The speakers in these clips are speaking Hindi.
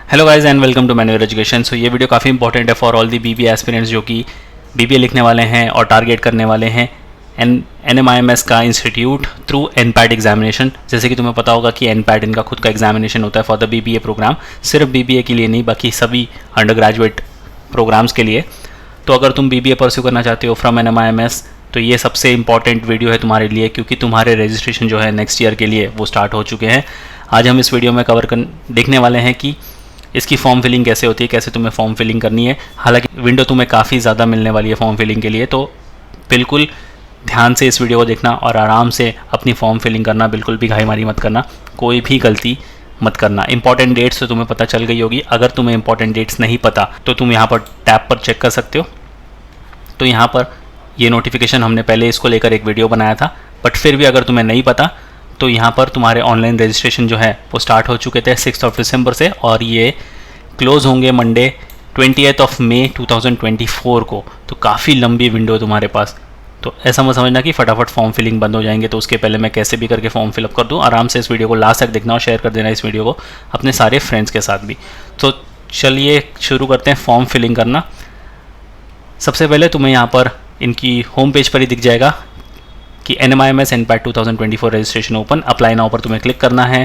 Hello guys and welcome to Manual Education. So ये वीडियो काफ़ी इंपॉर्टेंट है for all the BBA aspirants जो कि बीबीए लिखने वाले हैं और टारगेट करने वाले हैं एनएमआईएमएस का इंस्टीट्यूट थ्रू एनपैट एग्जामिनेशन। जैसे कि तुम्हें पता होगा कि एनपैट इनका खुद का एग्जामिनेशन होता है फॉर द बीबीए प्रोग्राम, सिर्फ बीबीए के लिए नहीं बाकी सभी अंडर ग्रेजुएट प्रोग्राम्स के लिए। तो अगर तुम बीबीए परस्यू करना चाहते हो फ्रॉम एनएमआईएमएस तो ये सबसे इंपॉर्टेंट वीडियो है तुम्हारे लिए, क्योंकि तुम्हारे रजिस्ट्रेशन जो है नेक्स्ट ईयर के लिए वो स्टार्ट हो चुके हैं। आज हम इस वीडियो में देखने वाले हैं कि इसकी फॉर्म फिलिंग कैसे होती है, कैसे तुम्हें फॉर्म फिलिंग करनी है। हालांकि विंडो तुम्हें काफ़ी ज़्यादा मिलने वाली है फॉर्म फिलिंग के लिए, तो बिल्कुल ध्यान से इस वीडियो को देखना और आराम से अपनी फॉर्म फिलिंग करना, बिल्कुल भी घाईमारी मत करना, कोई भी गलती मत करना। इंपॉर्टेंट डेट्स तो तुम्हें पता चल गई होगी। अगर तुम्हें इंपॉर्टेंट डेट्स नहीं पता तो तुम यहाँ पर टैब पर चेक कर सकते हो। तो यहाँ पर ये नोटिफिकेशन हमने पहले इसको लेकर एक वीडियो बनाया था, बट फिर भी अगर तुम्हें नहीं पता तो यहाँ पर तुम्हारे ऑनलाइन रजिस्ट्रेशन जो है वो स्टार्ट हो चुके थे 6 दिसंबर से, और ये क्लोज़ होंगे मंडे 20 मई 2024 को। तो काफ़ी लंबी विंडो है तुम्हारे पास। तो ऐसा मत समझना कि फटाफट फॉर्म फिलिंग बंद हो जाएंगे, तो उसके पहले मैं कैसे भी करके फॉर्म फिलअप कर दूँ। आराम से इस वीडियो को लास्ट तक देखना और शेयर कर देना इस वीडियो को अपने सारे फ्रेंड्स के साथ भी। तो चलिए शुरू करते हैं फॉर्म फिलिंग करना। सबसे पहले तुम्हें यहाँ पर इनकी होम पेज पर ही दिख जाएगा कि NMIMS NPAT 2024 registration open, apply now पर तुम्हें क्लिक करना है।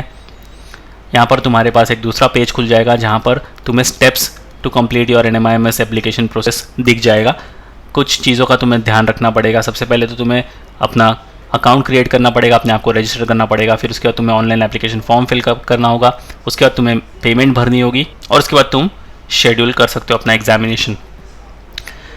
यहाँ पर तुम्हारे पास एक दूसरा पेज खुल जाएगा जहाँ पर तुम्हें steps to complete your NMIMS application process दिख जाएगा। कुछ चीज़ों का तुम्हें ध्यान रखना पड़ेगा। सबसे पहले तो तुम्हें अपना अकाउंट क्रिएट करना पड़ेगा, अपने आप को रजिस्टर करना पड़ेगा। फिर उसके बाद तुम्हें ऑनलाइन एप्लीकेशन फॉर्म फिल करना होगा। उसके बाद तुम्हें पेमेंट भरनी होगी और उसके बाद तुम शेड्यूल कर सकते हो अपना एग्जामिनेशन।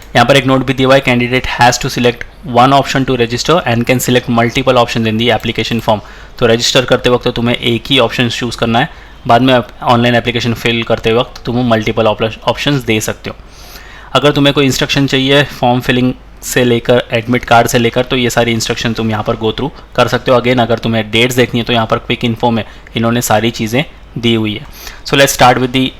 यहाँ पर एक नोट भी दिया हुआ है, candidate has to select one option to register and can select multiple option in the application form. तो रजिस्टर करते वक्त तो तुम्हें एक ही ऑप्शन चूज़ करना है, बाद में ऑनलाइन एप्लीकेशन फिल करते वक्त तुम मल्टीपल ऑप्शंस दे सकते हो। अगर तुम्हें कोई इंस्ट्रक्शन चाहिए फॉर्म फिलिंग से लेकर एडमिट कार्ड से लेकर, तो ये सारी इंस्ट्रक्शन तुम यहाँ पर गो थ्रू कर सकते हो। अगेन अगर तुम्हें डेट्स देखनी है तो यहाँ पर क्विक इन्फो में इन्होंने सारी चीज़ें दी हुई है। So let's start with the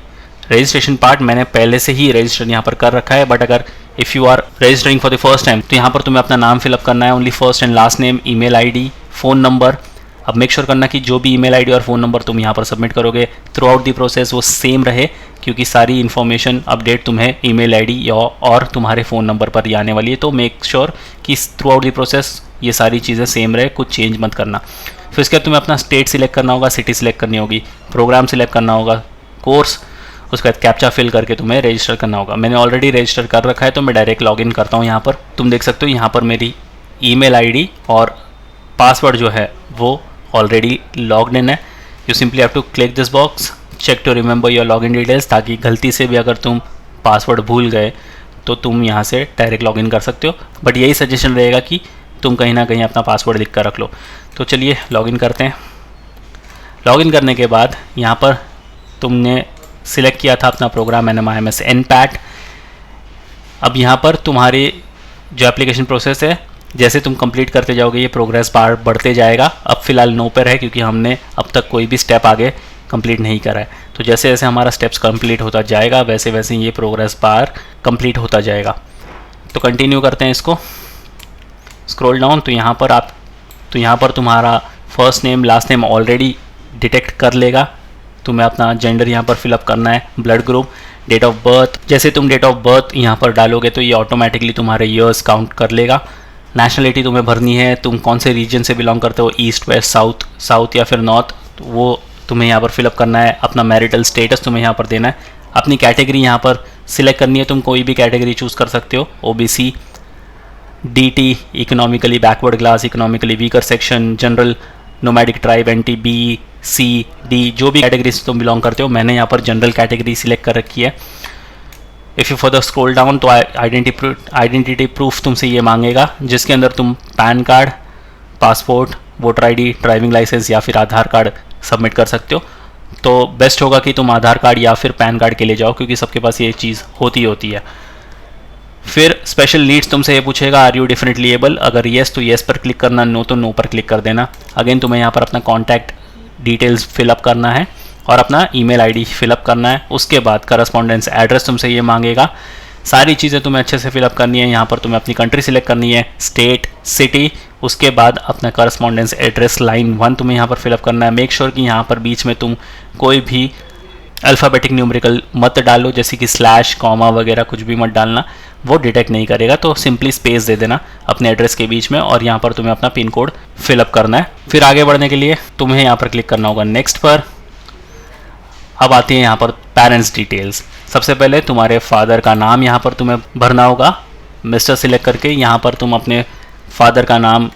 registration part. मैंने पहले से ही रजिस्टर यहाँ पर कर रखा है, बट अगर if you are registering for the first time तो यहाँ पर तुम्हें अपना नाम फिलअप करना है, only first and last name, email ID, phone number. अब मेक श्योर करना कि जो भी ईमेल आईडी और फ़ोन नंबर तुम यहाँ पर सबमिट करोगे थ्रू आउट दी प्रोसेस वो सेम रहे, क्योंकि सारी इन्फॉर्मेशन अपडेट तुम्हें ईमेल आईडी और तुम्हारे फ़ोन नंबर पर ही आने वाली है। तो मेक श्योर कि थ्रू आउट दी प्रोसेस ये सारी चीज़ें सेम रहे, कुछ चेंज मत करना। फिर इसके बाद तुम्हें अपना स्टेट सिलेक्ट करना होगा, सिटी सिलेक्ट करनी होगी, प्रोग्राम सिलेक्ट करना होगा, कोर्स, उसके बाद कैप्चा फिल करके तुम्हें रजिस्टर करना होगा। मैंने ऑलरेडी रजिस्टर कर रखा है तो मैं डायरेक्ट लॉगिन करता हूँ। यहाँ पर तुम देख सकते हो यहाँ पर मेरी ईमेल आईडी और पासवर्ड जो है वो ऑलरेडी लॉग्ड इन है। You simply have to click this box, check to remember your login details, ताकि गलती से भी अगर तुम पासवर्ड भूल गए तो तुम यहाँ से डायरेक्ट लॉगिन कर सकते हो। बट यही सजेशन रहेगा कि तुम कहीं ना कहीं अपना पासवर्ड लिख कर रख लो। तो चलिए लॉगिन करते हैं। लॉगिन करने के बाद यहाँ पर तुमने सिलेक्ट किया था अपना प्रोग्राम एनएमआईएमएस एनपैट। अब यहाँ पर तुम्हारी जो एप्लीकेशन प्रोसेस है जैसे तुम कंप्लीट करते जाओगे ये प्रोग्रेस बार बढ़ते जाएगा। अब फिलहाल नो पर है क्योंकि हमने अब तक कोई भी स्टेप आगे कंप्लीट नहीं करा है। तो जैसे जैसे हमारा स्टेप्स कंप्लीट होता जाएगा वैसे वैसे ये प्रोग्रेस बार कंप्लीट होता जाएगा। तो कंटिन्यू करते हैं इसको, स्क्रॉल डाउन। तो यहाँ पर तुम्हारा first name last name already detect कर लेगा। तुम्हें अपना जेंडर यहाँ पर फिलअप करना है, blood group, date of birth. जैसे तुम डेट ऑफ बर्थ यहाँ पर डालोगे तो ये ऑटोमेटिकली तुम्हारे ईयर्स काउंट कर लेगा। नेशनलिटी तुम्हें भरनी है, तुम कौन से रीजन से बिलोंग करते हो, ईस्ट, वेस्ट, साउथ या फिर नॉर्थ, तो वो तुम्हें यहाँ पर फिलअप करना है। अपना मैरिटल स्टेटस तुम्हें यहाँ पर देना है। अपनी कैटेगरी यहाँ पर सिलेक्ट करनी है, तुम कोई भी कैटेगरी चूज़ कर सकते हो, OBC, DT, economically backward class, economically weaker section, general, nomadic tribe, NT, B, C, D, जो भी कैटेगरी से तुम बिलोंग करते हो। मैंने यहाँ पर जनरल कैटेगरी सिलेक्ट कर रखी है। If you further scroll down तो आइडेंटिटी प्रूफ तुमसे ये मांगेगा, जिसके अंदर तुम PAN card, passport, voter ID, driving licence या फिर आधार कार्ड सबमिट कर सकते हो। तो बेस्ट होगा कि तुम आधार कार्ड या फिर पैन कार्ड के लिए जाओ, क्योंकि सबके पास ये चीज़ होती है। फिर स्पेशल नीड्स तुमसे ये पूछेगा, आर यू डिफरेंटली एबल। अगर येस तो येस पर क्लिक करना, नो तो नो पर क्लिक कर देना। अगेन तुम्हें यहाँ पर अपना कॉन्टैक्ट डिटेल्स फिलअप करना है और अपना ईमेल आईडी फिलअप करना है। उसके बाद करस्पॉन्डेंस एड्रेस तुमसे ये मांगेगा। सारी चीज़ें तुम्हें अच्छे से फिलअप करनी है। यहाँ पर तुम्हें अपनी कंट्री सिलेक्ट करनी है, स्टेट, सिटी, उसके बाद अपना करस्पॉन्डेंस एड्रेस लाइन 1 तुम्हें यहाँ पर फिलअप करना है। मेक श्योर कि यहाँ पर बीच में तुम कोई भी अल्फ़ाबेटिक न्यूमेरिकल मत डालो, जैसे कि स्लैश कॉमा वगैरह कुछ भी मत डालना, वो डिटेक्ट नहीं करेगा। तो सिंपली स्पेस दे देना अपने एड्रेस के बीच में और यहाँ पर तुम्हें अपना पिन कोड फिलअप करना है। फिर आगे बढ़ने के लिए तुम्हें यहाँ पर क्लिक करना होगा नेक्स्ट पर। अब आती है यहाँ पर पेरेंट्स डिटेल्स। सबसे पहले तुम्हारे फादर का नाम यहाँ पर तुम्हें भरना होगा, मिस्टर सिलेक्ट करके यहाँ पर तुम अपने फादर का नाम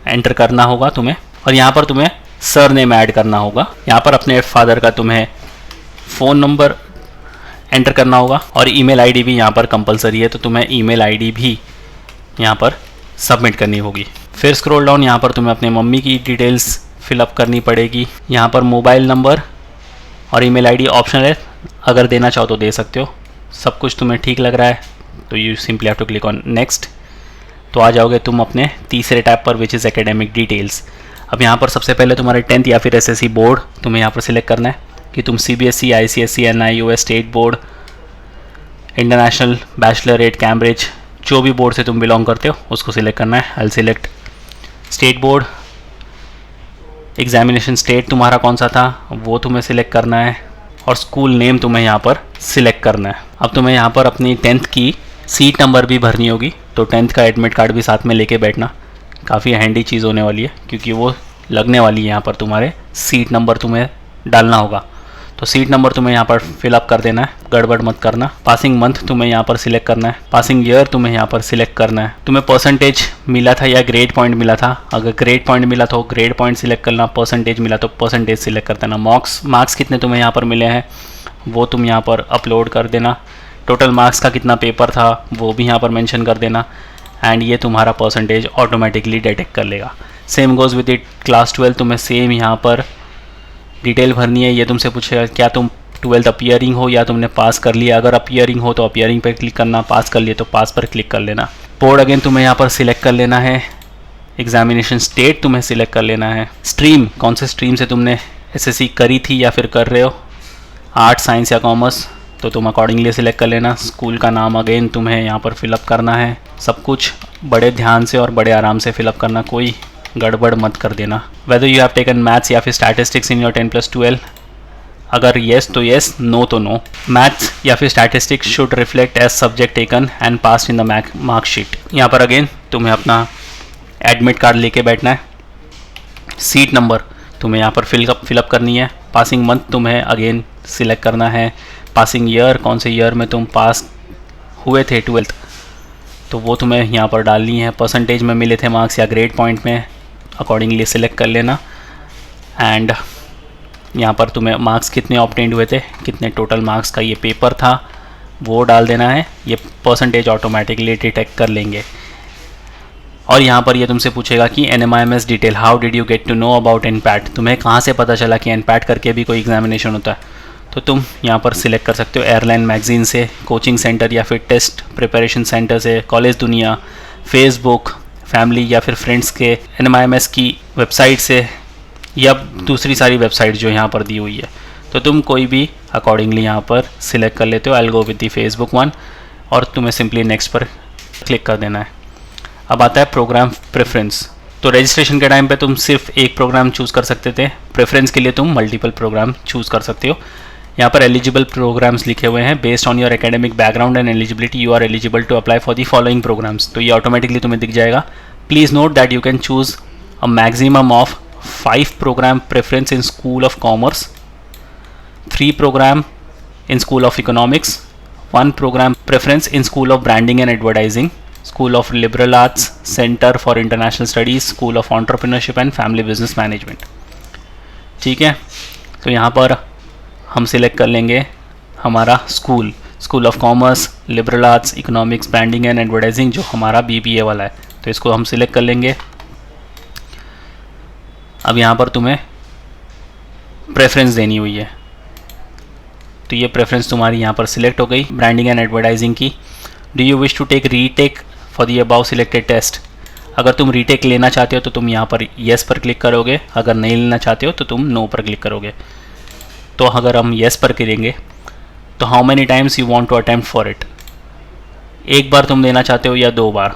एंटर करना होगा तुम्हें, और यहाँ पर तुम्हें सर नेम ऐड करना होगा। यहाँ पर अपने फादर का तुम्हें फ़ोन नंबर एंटर करना होगा और ईमेल आईडी भी यहाँ पर कंपलसरी है, तो तुम्हें ईमेल आईडी भी यहाँ पर सबमिट करनी होगी। फिर स्क्रॉल डाउन, यहाँ पर तुम्हें अपने मम्मी की डिटेल्स फिलअप करनी पड़ेगी। यहाँ पर मोबाइल नंबर और ईमेल आईडी ऑप्शनल है, अगर देना चाहो तो दे सकते हो। सब कुछ तुम्हें ठीक लग रहा है तो you simply have to click on next. तो आ जाओगे तुम अपने तीसरे टैब पर, विच इज़ एकेडमिक डिटेल्स। अब यहाँ पर सबसे पहले तुम्हारे 10th या फिर एसएससी बोर्ड तुम्हें यहाँ पर सिलेक्ट करना है कि तुम CBSE, ICSE, NIOS, state board, international, Bachelorette, Cambridge, जो भी बोर्ड से तुम बिलोंग करते हो उसको सिलेक्ट करना है। आई select state board. Examination state तुम्हारा कौन सा था वो तुम्हें सिलेक्ट करना है और स्कूल नेम तुम्हें यहाँ पर सिलेक्ट करना है। अब तुम्हें यहाँ पर अपनी 10th की सीट नंबर भी भरनी होगी, तो 10th का एडमिट कार्ड भी साथ में लेके बैठना, काफ़ी हैंडी चीज़ होने वाली है क्योंकि वो लगने वाली है। यहाँ पर तुम्हारे सीट नंबर तुम्हें डालना होगा, तो सीट नंबर तुम्हें यहाँ पर फिलअप कर देना है, गड़बड़ मत करना। पासिंग मंथ तुम्हें यहाँ पर सिलेक्ट करना है, पासिंग ईयर तुम्हें यहाँ पर सिलेक्ट करना है। तुम्हें परसेंटेज मिला था या ग्रेड पॉइंट मिला था, अगर ग्रेड पॉइंट मिला तो ग्रेड पॉइंट सिलेक्ट करना, परसेंटेज मिला तो परसेंटेज सिलेक्ट कर देना। मार्क्स कितने तुम्हें यहाँ पर मिले हैं वो तुम यहाँ पर अपलोड कर देना। टोटल मार्क्स का कितना पेपर था वो भी यहाँ पर मेंशन कर देना, एंड ये तुम्हारा परसेंटेज ऑटोमेटिकली डिटेक्ट कर लेगा। Same goes with it class 12, तुम्हें सेम यहाँ पर डिटेल भरनी है। ये तुमसे पूछेगा क्या तुम 12th अपीयरिंग हो या तुमने पास कर लिया। अगर अपीयरिंग हो तो अपीयरिंग पर क्लिक करना, पास कर लिए तो पास पर क्लिक कर लेना। बोर्ड अगेन तुम्हें यहाँ पर सिलेक्ट कर लेना है। एग्जामिनेशन स्टेट तुम्हें सिलेक्ट कर लेना है। स्ट्रीम, कौन से स्ट्रीम से तुमने एसएससी करी थी या फिर कर रहे हो, आर्ट्स, साइंस या कॉमर्स, तो तुम अकॉर्डिंगली सिलेक्ट कर लेना। स्कूल का नाम अगेन तुम्हें यहाँ पर फिलअप करना है। सब कुछ बड़े ध्यान से और बड़े आराम से फिलअप करना, कोई गड़बड़ मत कर देना। Whether you have taken maths या फिर स्टैटिस्टिक्स इन योर 10+12, अगर येस तो येस, नो तो नो। मैथ्स या फिर statistics should reflect as subject taken and pass in the marksheet. यहाँ पर अगेन तुम्हें अपना एडमिट कार्ड लेके बैठना है। सीट नंबर तुम्हें यहाँ पर फिलअप करनी है। पासिंग मंथ तुम्हें अगेन सिलेक्ट करना है। पासिंग ईयर, कौन से ईयर में तुम पास हुए थे 12th, तो वो तुम्हें यहाँ पर डालनी है। परसेंटेज में मिले थे मार्क्स या ग्रेड पॉइंट में, अकॉर्डिंगली सिलेक्ट कर लेना। एंड यहाँ पर तुम्हें मार्क्स कितने ऑब्टेन्ड हुए थे, कितने टोटल मार्क्स का ये पेपर था वो डाल देना है। ये परसेंटेज ऑटोमेटिकली डिटेक्ट कर लेंगे। और यहाँ पर ये तुमसे पूछेगा कि NMIMS detail, how did you get to know about NPAT, तुम्हें कहाँ से पता चला कि एनपैट करके भी कोई एग्जामिनेशन होता है। तो तुम यहाँ पर सिलेक्ट कर सकते हो एयरलाइन मैगजीन से, कोचिंग सेंटर या फिर टेस्ट प्रिपरेशन सेंटर से, कॉलेज दुनिया, फेसबुक, फैमिली या फिर फ्रेंड्स के NMIMS की वेबसाइट से, या दूसरी सारी वेबसाइट जो यहाँ पर दी हुई है। तो तुम कोई भी अकॉर्डिंगली यहाँ पर सिलेक्ट कर लेते हो। I will go with the Facebook one, और तुम्हें सिंपली नेक्स्ट पर क्लिक कर देना है। अब आता है प्रोग्राम प्रेफरेंस। तो रजिस्ट्रेशन के टाइम पे तुम सिर्फ एक प्रोग्राम चूज़ कर सकते थे, प्रेफरेंस के लिए तुम मल्टीपल प्रोग्राम चूज़ कर सकते हो। यहाँ पर एलिजिबल प्रोग्राम्स लिखे हुए हैं। Based on your academic background and eligibility you are eligible to apply for the following programmes. तो ये ऑटोमेटिकली तुम्हें दिख जाएगा। Please note that you can choose a maximum of 5 programme preference in school of commerce, 3 programme in school of economics, 1 programme preference in school of branding and advertising, school of liberal arts, centre for international studies, school of entrepreneurship and family business management. ठीक है, तो यहाँ पर हम सिलेक्ट कर लेंगे हमारा school of commerce, liberal arts, economics, branding and advertising, जो हमारा BBA वाला है। तो इसको हम सिलेक्ट कर लेंगे। अब यहाँ पर तुम्हें प्रेफरेंस देनी हुई है, तो ये प्रेफरेंस तुम्हारी यहाँ पर सिलेक्ट हो गई ब्रांडिंग एंड एडवर्टाइजिंग की। Do you wish to take retake for the above selected test, अगर तुम रीटेक लेना चाहते हो तो तुम यहाँ पर येस पर क्लिक करोगे, अगर नहीं लेना चाहते हो तो तुम नो पर क्लिक करोगे। तो अगर हम येस पर करेंगे तो how many times you want to attempt for it, एक बार तुम देना चाहते हो या 2 बार,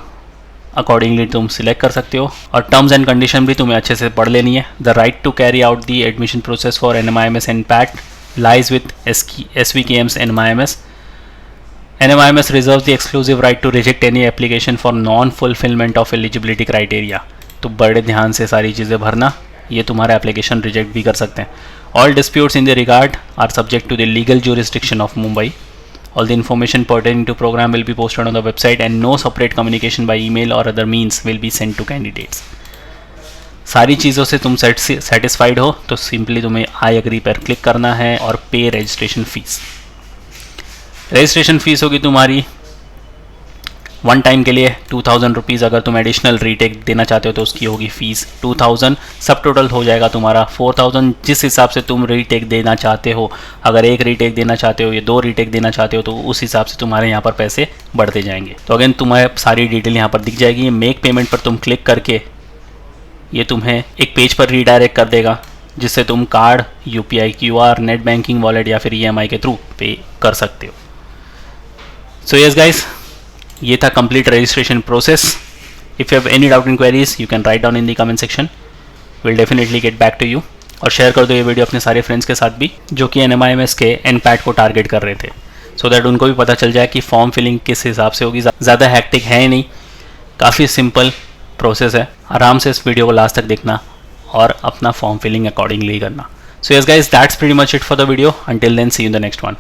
अकॉर्डिंगली तुम सिलेक्ट कर सकते हो। और टर्म्स एंड कंडीशन भी तुम्हें अच्छे से पढ़ लेनी है। The right to carry out the admission process for NMIMS and PAT lies with SVKM's NMIMS. NMIMS reserves the exclusive right to reject any application for non-fulfillment of eligibility criteria. तो बड़े ध्यान से सारी चीज़ें भरना, ये तुम्हारा एप्लीकेशन रिजेक्ट भी कर सकते हैं. All disputes in the regard are subject to the legal jurisdiction of Mumbai. All the information pertaining to program will be posted on the website and no separate communication by email or other means will be sent to candidates. सारी चीज़ों से तुम सेटिस्फाइड हो तो सिंपली तुम्हें आई एग्री पर क्लिक करना है और पे रजिस्ट्रेशन फीस. रजिस्ट्रेशन फीस होगी तुम्हारी वन टाइम के लिए 2000 रुपीज़. अगर तुम एडिशनल रीटेक देना चाहते हो तो उसकी होगी फीस 2000. सब टोटल हो जाएगा तुम्हारा 4000. जिस हिसाब से तुम रीटेक देना चाहते हो, अगर एक रीटेक देना चाहते हो या 2 रीटेक देना चाहते हो तो उस हिसाब से तुम्हारे यहाँ पर पैसे बढ़ते जाएंगे. तो अगेन तुम्हें सारी डिटेल यहाँ पर दिख जाएगी. मेक पेमेंट पर तुम क्लिक करके ये तुम्हें एक पेज पर रीडायरेक्ट कर देगा जिससे तुम card, UPI, QR, net banking, wallet या फिर EMI के थ्रू पे कर सकते हो. सो यस गाइस, ये था complete registration process. If you have any doubt in queries you can write down in the comment section. Will definitely get back to you. और शेयर कर दो ये वीडियो अपने सारे फ्रेंड्स के साथ भी जो कि NMIMS के NPAT को टारगेट कर रहे थे, सो दैट उनको भी पता चल जाए कि फॉर्म फिलिंग किस हिसाब से होगी. ज़्यादा हैक्टिक है ही नहीं, काफ़ी सिंपल प्रोसेस है. आराम से इस वीडियो को लास्ट तक देखना और अपना फॉर्म फिलिंग अकॉर्डिंगली करना. So yes guys, that's pretty much it for the video. Until then see you in the next one.